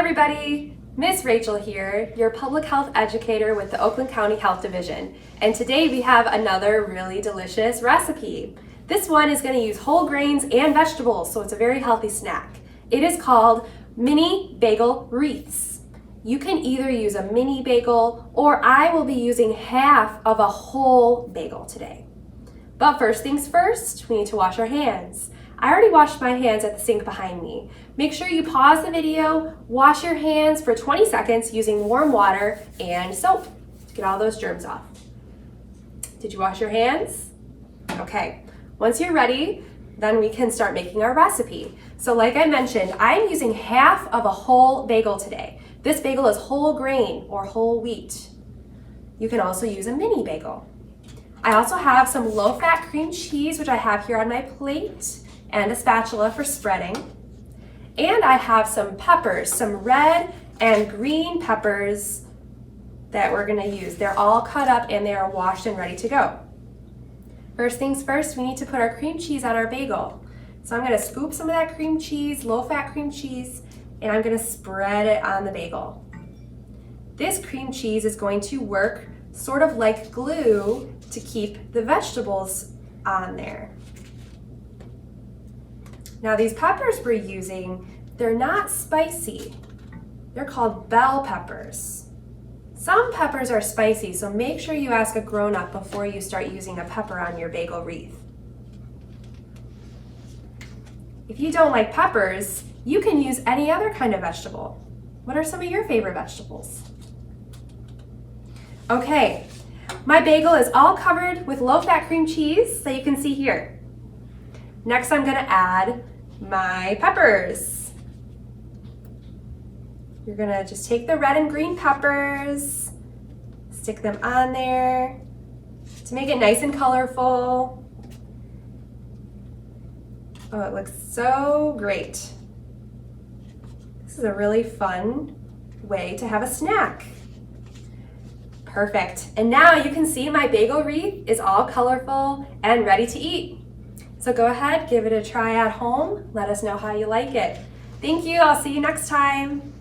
everybody, Miss Rachel here, your public health educator with the Oakland County Health Division. And today we have another really delicious recipe. This one is going to use whole grains and vegetables, so it's a very healthy snack. It is called mini bagel wreaths. You can either use a mini bagel or I will be using half of a whole bagel today. But first things first, we need to wash our hands. I already washed my hands at the sink behind me. Make sure you pause the video, wash your hands for 20 seconds using warm water and soap to get all those germs off. Did you wash your hands? Okay, once you're ready, then we can start making our recipe. So like I mentioned, I'm using half of a whole bagel today. This bagel is whole grain or whole wheat. You can also use a mini bagel. I also have some low-fat cream cheese, which I have here on my plate, and a spatula for spreading. And I have some peppers, some red and green peppers that we're gonna use. They're all cut up and they are washed and ready to go. First things first, we need to put our cream cheese on our bagel. So I'm gonna scoop some of that cream cheese, low-fat cream cheese, and I'm gonna spread it on the bagel. This cream cheese is going to work sort of like glue to keep the vegetables on there. Now these peppers we're using, they're not spicy. They're called bell peppers. Some peppers are spicy, so make sure you ask a grown-up before you start using a pepper on your bagel wreath. If you don't like peppers, you can use any other kind of vegetable. What are some of your favorite vegetables? Okay, my bagel is all covered with low-fat cream cheese, so you can see here. Next, I'm gonna add my peppers. You're gonna just take the red and green peppers, stick them on there to make it nice and colorful. Oh, it looks so great. This is a really fun way to have a snack. Perfect. And now you can see my bagel wreath is all colorful and ready to eat. So go ahead, give it a try at home. Let us know how you like it. Thank you. I'll see you next time.